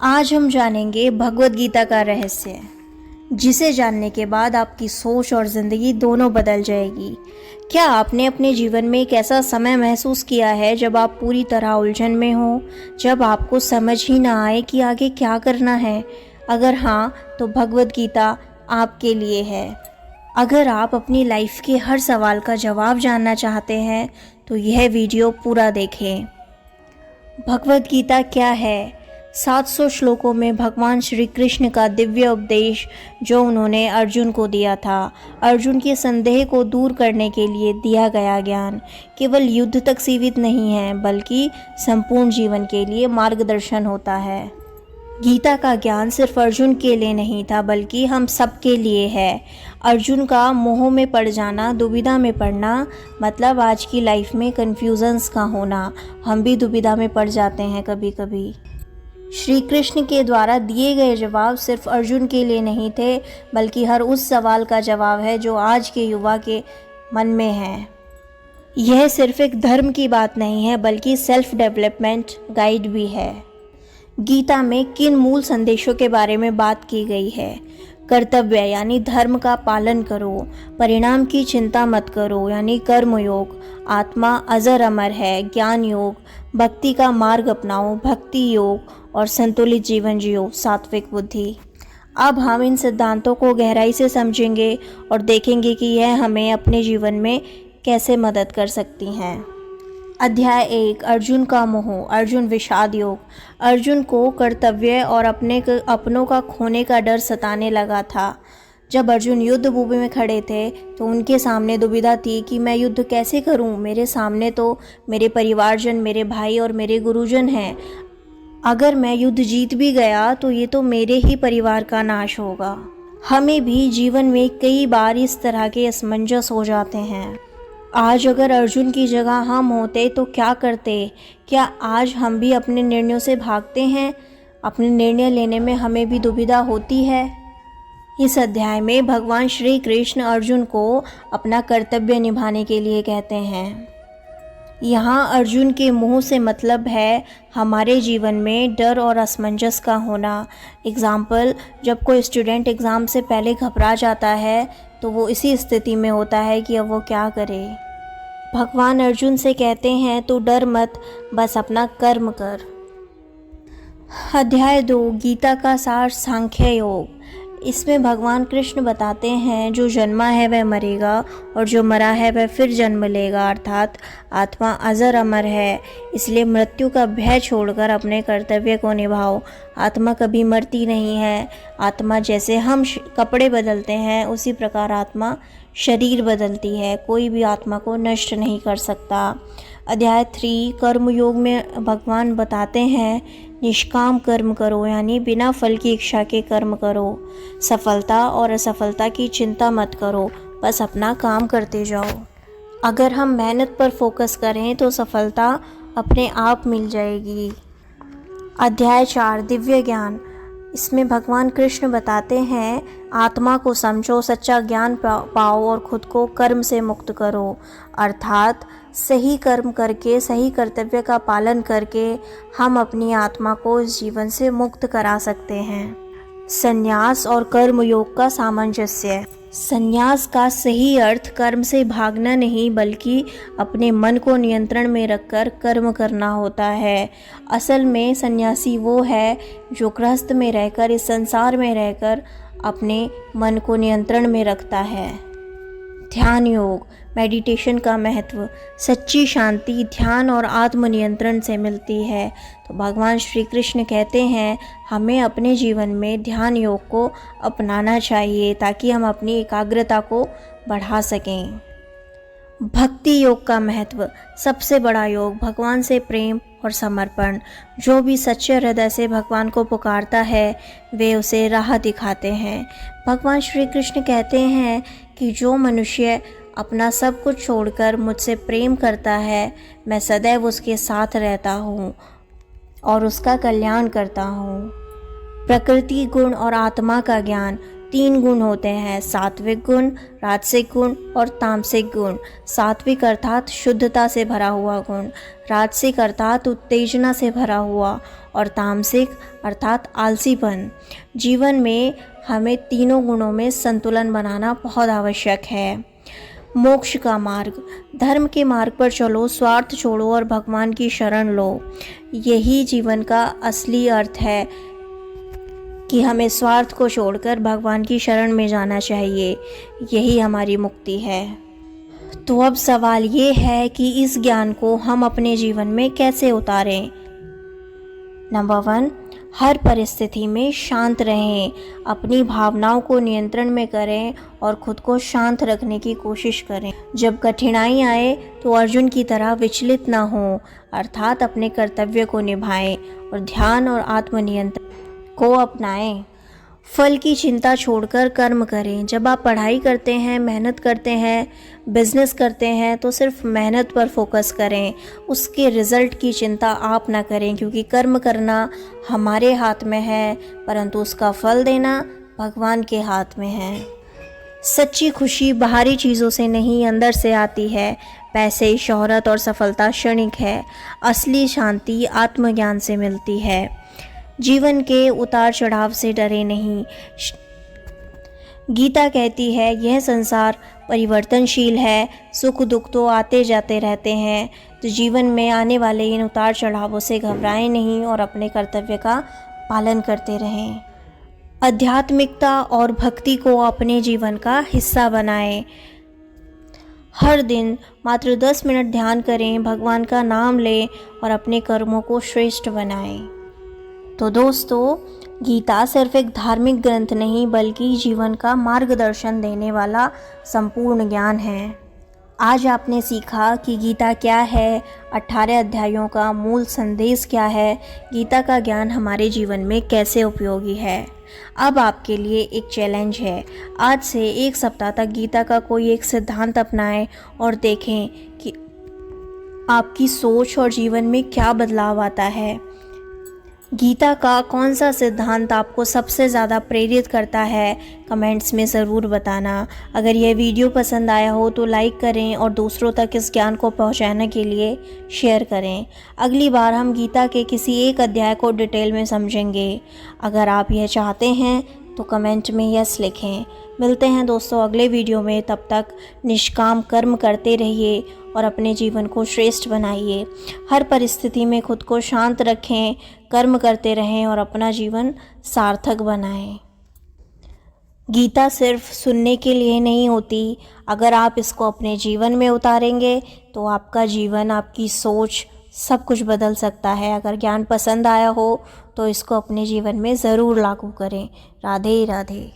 आज हम जानेंगे भगवद गीता का रहस्य, जिसे जानने के बाद आपकी सोच और ज़िंदगी दोनों बदल जाएगी। क्या आपने अपने जीवन में एक ऐसा समय महसूस किया है जब आप पूरी तरह उलझन में हो, जब आपको समझ ही ना आए कि आगे क्या करना है? अगर हाँ, तो भगवद गीता आपके लिए है। अगर आप अपनी लाइफ के हर सवाल का जवाब जानना चाहते हैं, तो यह वीडियो पूरा देखें। भगवद गीता क्या है? 700 श्लोकों में भगवान श्री कृष्ण का दिव्य उपदेश जो उन्होंने अर्जुन को दिया था। अर्जुन के संदेह को दूर करने के लिए दिया गया ज्ञान केवल युद्ध तक सीमित नहीं है, बल्कि संपूर्ण जीवन के लिए मार्गदर्शन होता है। गीता का ज्ञान सिर्फ अर्जुन के लिए नहीं था, बल्कि हम सब के लिए है। अर्जुन का मोह में पड़ जाना, दुविधा में पड़ना, मतलब आज की लाइफ में कन्फ्यूजन्स का होना। हम भी दुविधा में पड़ जाते हैं कभी कभी। श्री कृष्ण के द्वारा दिए गए जवाब सिर्फ अर्जुन के लिए नहीं थे, बल्कि हर उस सवाल का जवाब है जो आज के युवा के मन में है। यह सिर्फ एक धर्म की बात नहीं है, बल्कि सेल्फ डेवलपमेंट गाइड भी है। गीता में किन मूल संदेशों के बारे में बात की गई है? कर्तव्य यानी धर्म का पालन करो, परिणाम की चिंता मत करो यानी कर्म योग, आत्मा अजर अमर है ज्ञान योग, भक्ति का मार्ग अपनाओ भक्ति योग, और संतुलित जीवन जियो सात्विक बुद्धि। अब हम इन सिद्धांतों को गहराई से समझेंगे और देखेंगे कि यह हमें अपने जीवन में कैसे मदद कर सकती हैं। अध्याय 1 अर्जुन का मोह, अर्जुन विषाद योग। अर्जुन को कर्तव्य और अपनों का खोने का डर सताने लगा था। जब अर्जुन युद्ध भूमि में खड़े थे तो उनके सामने दुविधा थी कि मैं युद्ध कैसे करूं। मेरे सामने तो मेरे परिवारजन, मेरे भाई और मेरे गुरुजन हैं। अगर मैं युद्ध जीत भी गया तो ये तो मेरे ही परिवार का नाश होगा। हमें भी जीवन में कई बार इस तरह के असमंजस हो जाते हैं। आज अगर अर्जुन की जगह हम होते तो क्या करते? क्या आज हम भी अपने निर्णयों से भागते हैं? अपने निर्णय लेने में हमें भी दुविधा होती है? इस अध्याय में भगवान श्री कृष्ण अर्जुन को अपना कर्तव्य निभाने के लिए कहते हैं। यहाँ अर्जुन के मोह से मतलब है हमारे जीवन में डर और असमंजस का होना। एग्ज़ाम्पल, जब कोई स्टूडेंट एग्ज़ाम से पहले घबरा जाता है तो वो इसी स्थिति में होता है कि अब वो क्या करे। भगवान अर्जुन से कहते हैं तो डर मत, बस अपना कर्म कर। अध्याय 2 गीता का सार सांख्य योग। इसमें भगवान कृष्ण बताते हैं जो जन्मा है वह मरेगा और जो मरा है वह फिर जन्म लेगा, अर्थात आत्मा अजर अमर है। इसलिए मृत्यु का भय छोड़कर अपने कर्तव्य को निभाओ। आत्मा कभी मरती नहीं है। आत्मा जैसे हम कपड़े बदलते हैं, उसी प्रकार आत्मा शरीर बदलती है। कोई भी आत्मा को नष्ट नहीं कर सकता। अध्याय 3 कर्म योग में भगवान बताते हैं निष्काम कर्म करो, यानी बिना फल की इच्छा के कर्म करो। सफलता और असफलता की चिंता मत करो, बस अपना काम करते जाओ। अगर हम मेहनत पर फोकस करें तो सफलता अपने आप मिल जाएगी। अध्याय 4 दिव्य ज्ञान। इसमें भगवान कृष्ण बताते हैं आत्मा को समझो, सच्चा ज्ञान पाओ और खुद को कर्म से मुक्त करो, अर्थात सही कर्म करके, सही कर्तव्य का पालन करके हम अपनी आत्मा को इस जीवन से मुक्त करा सकते हैं। संन्यास और कर्म योग का सामंजस्य। संन्यास का सही अर्थ कर्म से भागना नहीं, बल्कि अपने मन को नियंत्रण में रखकर कर्म करना होता है। असल में सन्यासी वो है जो गृहस्थ में रहकर, इस संसार में रहकर अपने मन को नियंत्रण में रखता है। ध्यान योग, मेडिटेशन का महत्व। सच्ची शांति ध्यान और आत्मनियंत्रण से मिलती है। तो भगवान श्री कृष्ण कहते हैं हमें अपने जीवन में ध्यान योग को अपनाना चाहिए ताकि हम अपनी एकाग्रता को बढ़ा सकें। भक्ति योग का महत्व। सबसे बड़ा योग भगवान से प्रेम और समर्पण। जो भी सच्चे हृदय से भगवान को पुकारता है वे उसे राह दिखाते हैं। भगवान श्री कृष्ण कहते हैं कि जो मनुष्य अपना सब कुछ छोड़कर मुझसे प्रेम करता है, मैं सदैव उसके साथ रहता हूँ और उसका कल्याण करता हूँ। प्रकृति गुण और आत्मा का ज्ञान। तीन गुण होते हैं, सात्विक गुण, राजसिक गुण और तामसिक गुण। सात्विक अर्थात शुद्धता से भरा हुआ गुण, राजसिक अर्थात उत्तेजना से भरा हुआ और तामसिक अर्थात आलसीपन। जीवन में हमें तीनों गुणों में संतुलन बनाना बहुत आवश्यक है। मोक्ष का मार्ग, धर्म के मार्ग पर चलो, स्वार्थ छोड़ो और भगवान की शरण लो। यही जीवन का असली अर्थ है कि हमें स्वार्थ को छोड़कर भगवान की शरण में जाना चाहिए। यही हमारी मुक्ति है। तो अब सवाल ये है कि इस ज्ञान को हम अपने जीवन में कैसे उतारें। नंबर 1, हर परिस्थिति में शांत रहें, अपनी भावनाओं को नियंत्रण में करें और खुद को शांत रखने की कोशिश करें। जब कठिनाई आए तो अर्जुन की तरह विचलित ना हो, अर्थात अपने कर्तव्य को निभाएं और ध्यान और आत्मनियंत्रण को अपनाएं। फल की चिंता छोड़कर कर्म करें। जब आप पढ़ाई करते हैं, मेहनत करते हैं, बिजनेस करते हैं तो सिर्फ मेहनत पर फोकस करें, उसके रिज़ल्ट की चिंता आप ना करें, क्योंकि कर्म करना हमारे हाथ में है परंतु उसका फल देना भगवान के हाथ में है। सच्ची खुशी बाहरी चीज़ों से नहीं, अंदर से आती है। पैसे, शोहरत और सफलता क्षणिक है, असली शांति आत्मज्ञान से मिलती है। जीवन के उतार चढ़ाव से डरे नहीं। गीता कहती है यह संसार परिवर्तनशील है, सुख दुख तो आते जाते रहते हैं, तो जीवन में आने वाले इन उतार चढ़ावों से घबराएं नहीं और अपने कर्तव्य का पालन करते रहें। आध्यात्मिकता और भक्ति को अपने जीवन का हिस्सा बनाएं। हर दिन मात्र 10 मिनट ध्यान करें, भगवान का नाम लें और अपने कर्मों को श्रेष्ठ बनाएं। तो दोस्तों, गीता सिर्फ एक धार्मिक ग्रंथ नहीं बल्कि जीवन का मार्गदर्शन देने वाला संपूर्ण ज्ञान है। आज आपने सीखा कि गीता क्या है, 18 अध्यायों का मूल संदेश क्या है, गीता का ज्ञान हमारे जीवन में कैसे उपयोगी है। अब आपके लिए एक चैलेंज है, आज से 1 सप्ताह तक गीता का कोई एक सिद्धांत अपनाएं और देखें कि आपकी सोच और जीवन में क्या बदलाव आता है। गीता का कौन सा सिद्धांत आपको सबसे ज़्यादा प्रेरित करता है, कमेंट्स में ज़रूर बताना। अगर यह वीडियो पसंद आया हो तो लाइक करें और दूसरों तक इस ज्ञान को पहुंचाने के लिए शेयर करें। अगली बार हम गीता के किसी एक अध्याय को डिटेल में समझेंगे। अगर आप यह चाहते हैं तो कमेंट में यस लिखें। मिलते हैं दोस्तों अगले वीडियो में, तब तक निष्काम कर्म करते रहिए और अपने जीवन को श्रेष्ठ बनाइए। हर परिस्थिति में खुद को शांत रखें, कर्म करते रहें और अपना जीवन सार्थक बनाएं। गीता सिर्फ सुनने के लिए नहीं होती, अगर आप इसको अपने जीवन में उतारेंगे तो आपका जीवन, आपकी सोच, सब कुछ बदल सकता है। अगर ज्ञान पसंद आया हो तो इसको अपने जीवन में ज़रूर लागू करें। राधे राधे।